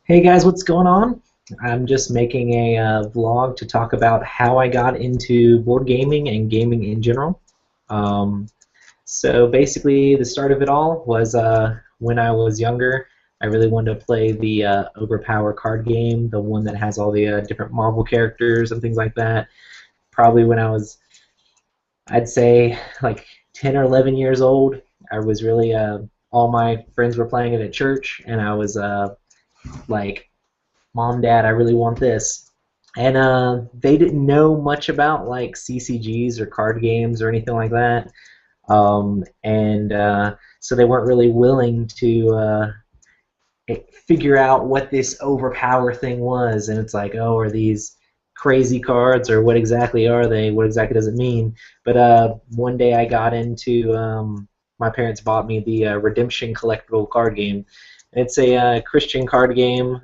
Hey guys, what's going on? I'm just making a vlog to talk about how I got into board gaming and gaming in general. Um, so basically, the start of it all was when I was younger. I really wanted to play the Overpower card game, the one that has all the different Marvel characters and things like that. Probably when I was, I'd say, like 10 or 11 years old. I was really, all my friends were playing it at church, and I was like, Mom, Dad, I really want this. And they didn't know much about like CCGs or card games or anything like that. And so they weren't really willing to figure out what this overpower thing was. And it's like, oh, are these crazy cards or what exactly are they? What exactly does it mean? But one day I got into, my parents bought me the Redemption collectible card game. It's a Christian card game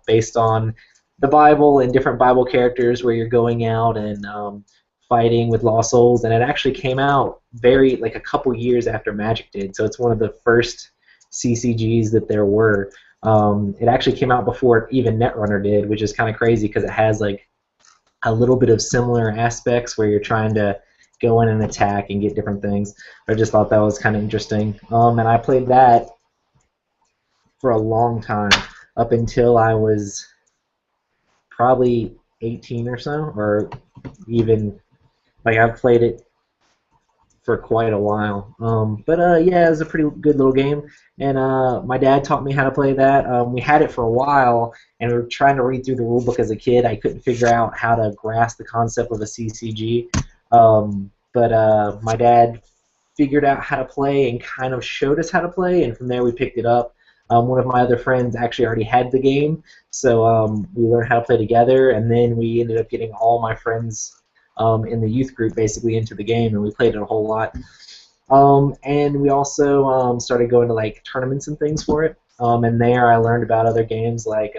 based on the Bible and different Bible characters where you're going out and fighting with lost souls. And it actually came out like a couple years after Magic did. So it's one of the first CCGs that there were. It actually came out before even Netrunner did, which is kind of crazy because it has like a little bit of similar aspects where you're trying to go in and attack and get different things. I just thought that was kind of interesting. And I played that for a long time, up until I was probably 18 or so, or even like I've played it for quite a while. But yeah, it was a pretty good little game, and my dad taught me how to play that. We had it for a while, and we were trying to read through the rule book as a kid. I couldn't figure out how to grasp the concept of a CCG, but my dad figured out how to play and kind of showed us how to play, and from there we picked it up. One of my other friends actually already had the game, so we learned how to play together, and then we ended up getting all my friends in the youth group basically into the game, and we played it a whole lot. And we also started going to like tournaments and things for it. And there I learned about other games like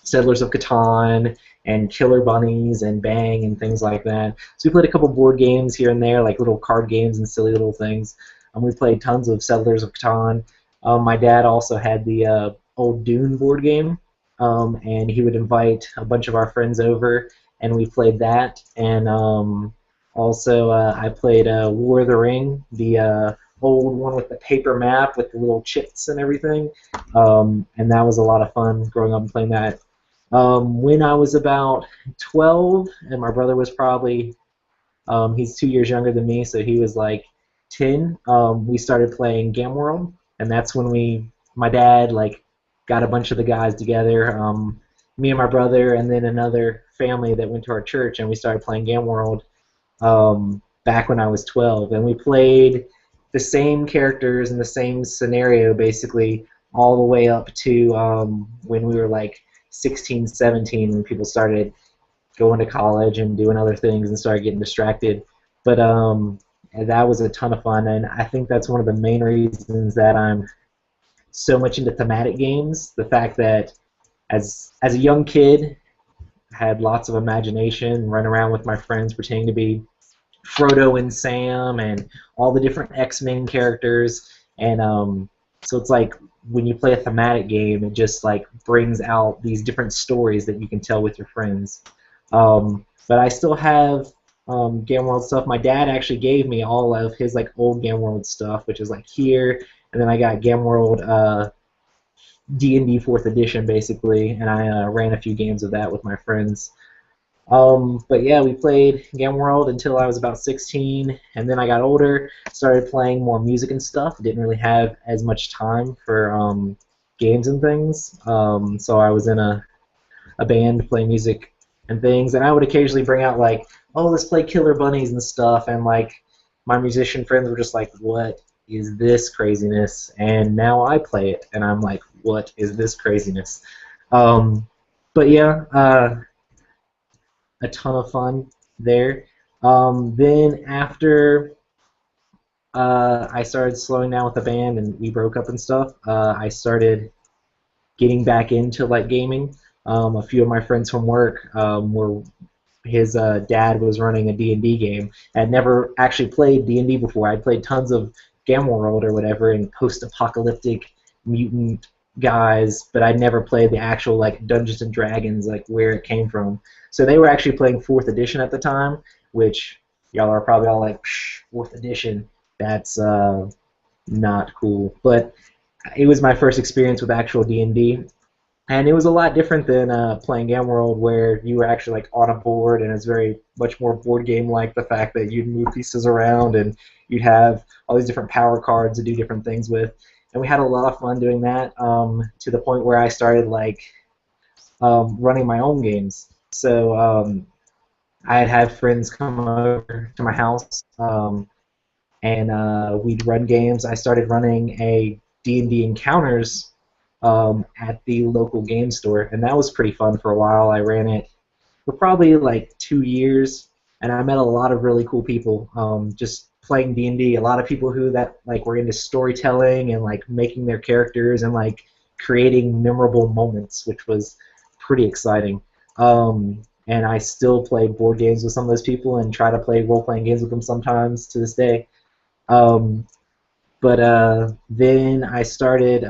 Settlers of Catan and Killer Bunnies and Bang and things like that. So we played a couple board games here and there, like little card games and silly little things. We played tons of Settlers of Catan. My dad also had the old Dune board game, and he would invite a bunch of our friends over, and we played that. And also I played War of the Ring, the old one with the paper map with the little chips and everything, and that was a lot of fun growing up and playing that. When I was about 12, and my brother was probably, he's 2 years younger than me, so he was like 10, we started playing Gam World, and that's when my dad like got a bunch of the guys together, me and my brother, and then another family that went to our church, and we started playing Gam World back when I was 12, and we played the same characters in the same scenario basically all the way up to when we were like 16, 17, when people started going to college and doing other things and started getting distracted. But and that was a ton of fun, and I think that's one of the main reasons that I'm so much into thematic games. The fact that as a young kid, I had lots of imagination, run around with my friends pretending to be Frodo and Sam and all the different X-Men characters, and so it's like when you play a thematic game, it just like brings out these different stories that you can tell with your friends. But I still have Game World stuff. My dad actually gave me all of his like old Game World stuff, which is like here, and then I got Game World D&D 4th edition basically, and I ran a few games of that with my friends. But yeah, we played Game World until I was about 16, and then I got older, started playing more music and stuff. Didn't really have as much time for games and things, so I was in a band playing music and things, and I would occasionally bring out like, oh, let's play Killer Bunnies and stuff, and like my musician friends were just like, what is this craziness? And now I play it, and I'm like, what is this craziness? But yeah, a ton of fun there. Then after I started slowing down with the band and we broke up and stuff, I started getting back into like gaming. A few of my friends from work were his dad was running a D&D game. I'd never actually played D&D before. I'd played tons of Gamma World or whatever, and post-apocalyptic mutant guys, but I never played the actual like Dungeons and Dragons, like where it came from. So they were actually playing fourth edition at the time, which y'all are probably all like, Psh, fourth edition. That's not cool. But it was my first experience with actual D&D, and it was a lot different than playing Game World, where you were actually like on a board, and it's very much more board game like. The fact that you'd move pieces around and you'd have all these different power cards to do different things with, and we had a lot of fun doing that. To the point where I started like running my own games. So I'd have friends come over to my house, and we'd run games. I started running a D&D Encounters at the local game store, and that was pretty fun for a while. I ran it for probably like 2 years, and I met a lot of really cool people just playing D&D. A lot of people who that like were into storytelling and like making their characters and like creating memorable moments, which was pretty exciting. And I still play board games with some of those people and try to play role-playing games with them sometimes to this day. Um, but then I started.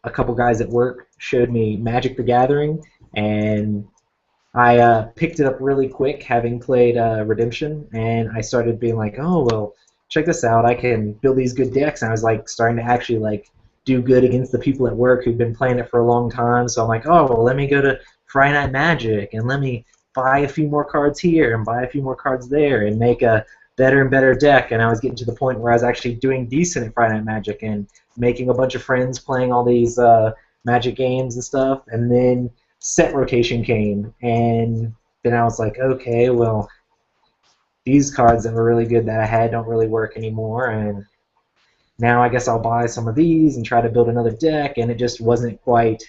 A couple guys at work showed me Magic the Gathering, and I picked it up really quick, having played Redemption, and I started being like, oh well, check this out. I can build these good decks, and I was like starting to actually like do good against the people at work who'd been playing it for a long time. So I'm like, oh well, let me go to Friday Night Magic and let me buy a few more cards here and buy a few more cards there and make a better and better deck. And I was getting to the point where I was actually doing decent at Friday Night Magic and making a bunch of friends playing all these Magic games and stuff. And then set rotation came, and then I was like, okay, well, these cards that were really good that I had don't really work anymore, and now I guess I'll buy some of these and try to build another deck, and it just wasn't quite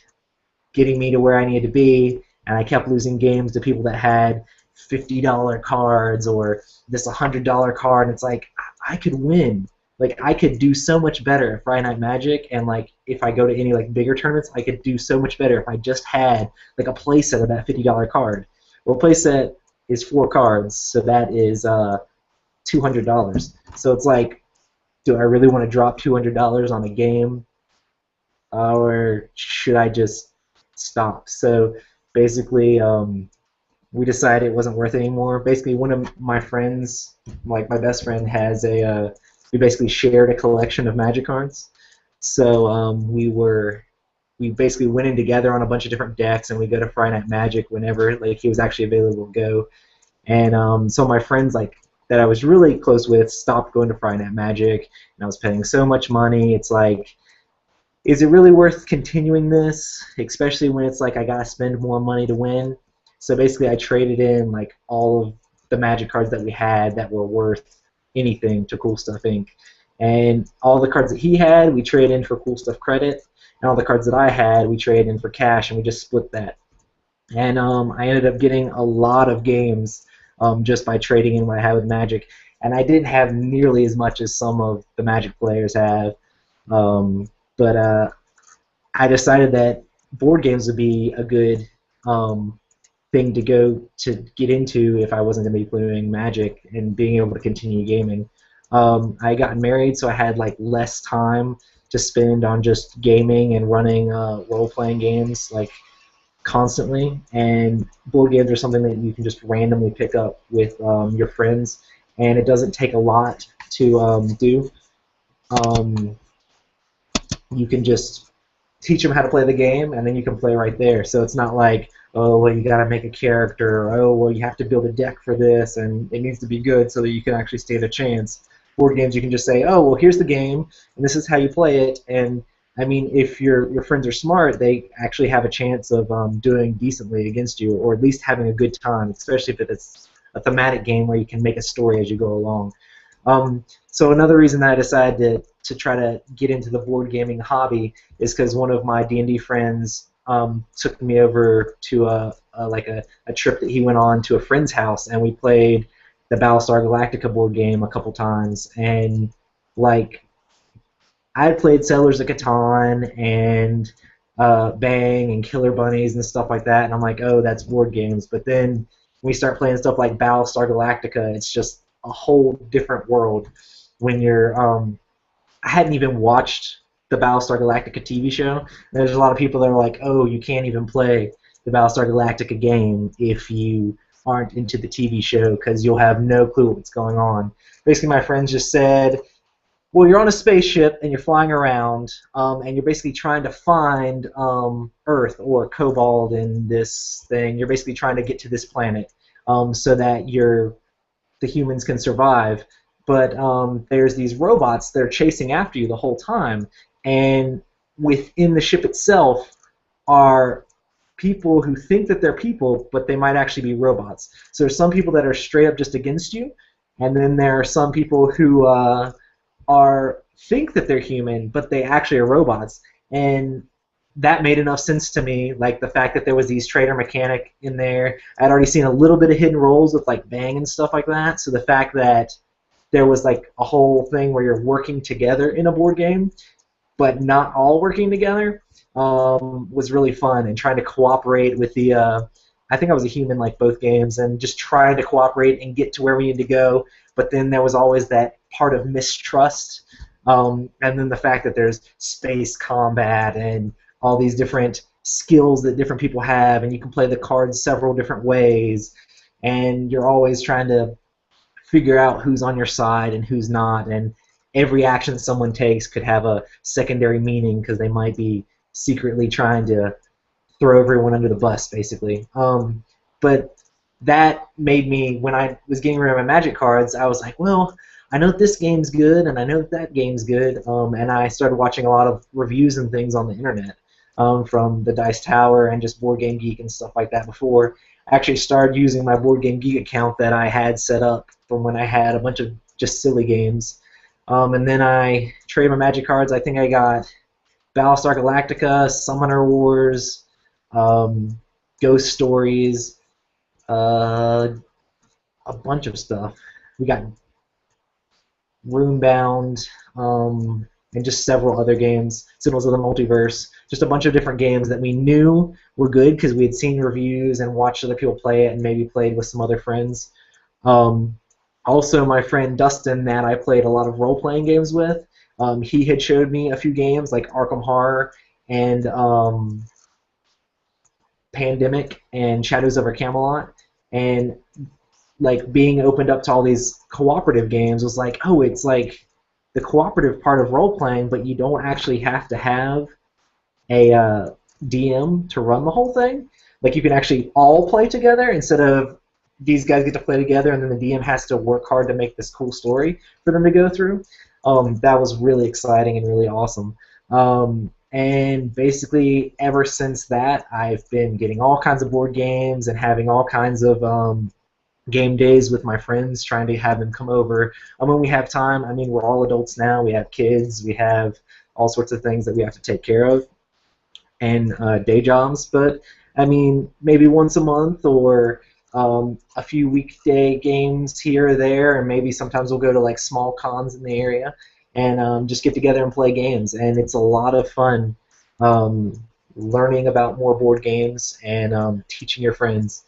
getting me to where I needed to be, and I kept losing games to people that had $50 cards or this $100 card, and it's like, I could win. Like, I could do so much better at Friday Night Magic, and like if I go to any like bigger tournaments, I could do so much better if I just had like a playset of that $50 card. Well, playset is 4 cards, so that is $200. So it's like, do I really want to drop $200 on a game, or should I just stop? So basically, we decided it wasn't worth it anymore. Basically, one of my friends, like my best friend, has a we basically shared a collection of Magic cards. So we basically went in together on a bunch of different decks, and we go to Friday Night Magic whenever like he was actually available to go. And so my friends like that I was really close with stopped going to Friday Night Magic, and I was paying so much money. It's like, is it really worth continuing this? Especially when it's like I gotta spend more money to win. So basically, I traded in like all of the Magic cards that we had that were worth anything to Cool Stuff Inc. And all the cards that he had, we traded in for Cool Stuff credit, and all the cards that I had, we traded in for cash, and we just split that. And I ended up getting a lot of games just by trading in what I had with Magic. And I didn't have nearly as much as some of the Magic players have. But I decided that board games would be a good thing to go to get into if I wasn't going to be playing Magic and being able to continue gaming. I got married, so I had like less time to spend on just gaming and running role-playing games like constantly. And board games are something that you can just randomly pick up with your friends, and it doesn't take a lot to do. Um, you can just teach them how to play the game, and then you can play right there. So it's not like, oh, well, you got to make a character, or, oh, well, you have to build a deck for this, and it needs to be good so that you can actually stand a chance. Board games, you can just say, oh, well, here's the game, and this is how you play it. And I mean, if your friends are smart, they actually have a chance of doing decently against you, or at least having a good time, especially if it's a thematic game where you can make a story as you go along. So another reason that I decided to try to get into the board gaming hobby is because one of my D&D friends took me over to a trip that he went on to a friend's house, and we played the Battlestar Galactica board game a couple times. And like, I had played Settlers of Catan and Bang and Killer Bunnies and stuff like that, and I'm like, oh, that's board games. But then when we start playing stuff like Battlestar Galactica, it's just a whole different world. When you're, I hadn't even watched the Battlestar Galactica TV show. There's a lot of people that are like, oh, you can't even play the Battlestar Galactica game if you aren't into the TV show because you'll have no clue what's going on. Basically, my friends just said, well, you're on a spaceship and you're flying around, and you're basically trying to find Earth or Cobalt in this thing. You're basically trying to get to this planet so that the humans can survive. But there's these robots that are chasing after you the whole time, and within the ship itself are people who think that they're people, but they might actually be robots. So there's some people that are straight up just against you, and then there are some people who are think that they're human, but they actually are robots. And that made enough sense to me, like the fact that there was these trader mechanic in there. I'd already seen a little bit of hidden roles with like Bang and stuff like that. So the fact that there was like a whole thing where you're working together in a board game, but not all working together, was really fun. And trying to cooperate with the I think I was a human like both games, and just trying to cooperate and get to where we need to go. But then there was always that part of mistrust, and then the fact that there's space combat and all these different skills that different people have, and you can play the cards several different ways, and you're always trying to figure out who's on your side and who's not, and every action someone takes could have a secondary meaning because they might be secretly trying to throw everyone under the bus, basically. But that made me, when I was getting rid of my Magic cards, I was like, well, I know that this game's good, and I know that that game's good, and I started watching a lot of reviews and things on the internet from the Dice Tower and just Board Game Geek and stuff like that before. I actually started using my Board Game Geek account that I had set up from when I had a bunch of just silly games. And then I traded my Magic cards. I think I got Battlestar Galactica, Summoner Wars, Ghost Stories, a bunch of stuff. We got Runebound, and just several other games, Signals of the Multiverse, just a bunch of different games that we knew were good because we had seen reviews and watched other people play it and maybe played with some other friends. Also, my friend Dustin, that I played a lot of role-playing games with, he had showed me a few games like Arkham Horror and Pandemic and Shadows over Camelot, and like being opened up to all these cooperative games was like, oh, it's like the cooperative part of role-playing, but you don't actually have to have a DM to run the whole thing. Like you can actually all play together instead of these guys get to play together and then the DM has to work hard to make this cool story for them to go through. That was really exciting and really awesome. And basically, ever since that, I've been getting all kinds of board games and having all kinds of game days with my friends, trying to have them come over. When we have time, I mean, we're all adults now. We have kids. We have all sorts of things that we have to take care of and day jobs. But, I mean, maybe once a month or a few weekday games here or there, and maybe sometimes we'll go to like small cons in the area and just get together and play games. And it's a lot of fun learning about more board games and teaching your friends.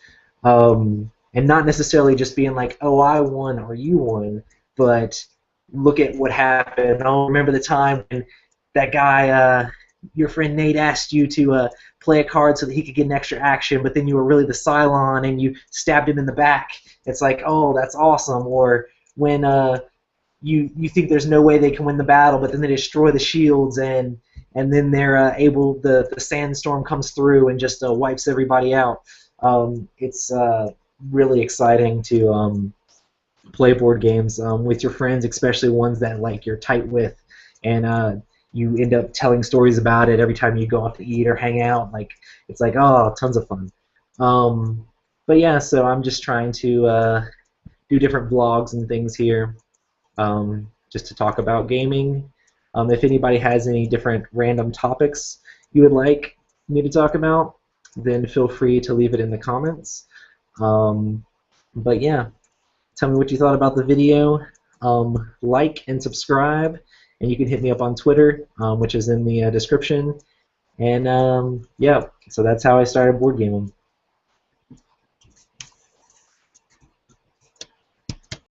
And not necessarily just being like, oh, I won or you won, but look at what happened. Oh, remember the time when that guy, your friend Nate, asked you to play a card so that he could get an extra action, but then you were really the Cylon and you stabbed him in the back. It's like, oh, that's awesome. Or when you think there's no way they can win the battle, but then they destroy the shields and then they're able, the sandstorm comes through and just wipes everybody out. It's really exciting to play board games with your friends, especially ones that like you're tight with, and you end up telling stories about it every time you go out to eat or hang out. Like it's like, oh, tons of fun. But yeah, so I'm just trying to do different vlogs and things here, just to talk about gaming. If anybody has any different random topics you would like me to talk about, then feel free to leave it in the comments. But yeah, tell me what you thought about the video. Like and subscribe, and you can hit me up on Twitter, which is in the description. And yeah, so that's how I started board gaming.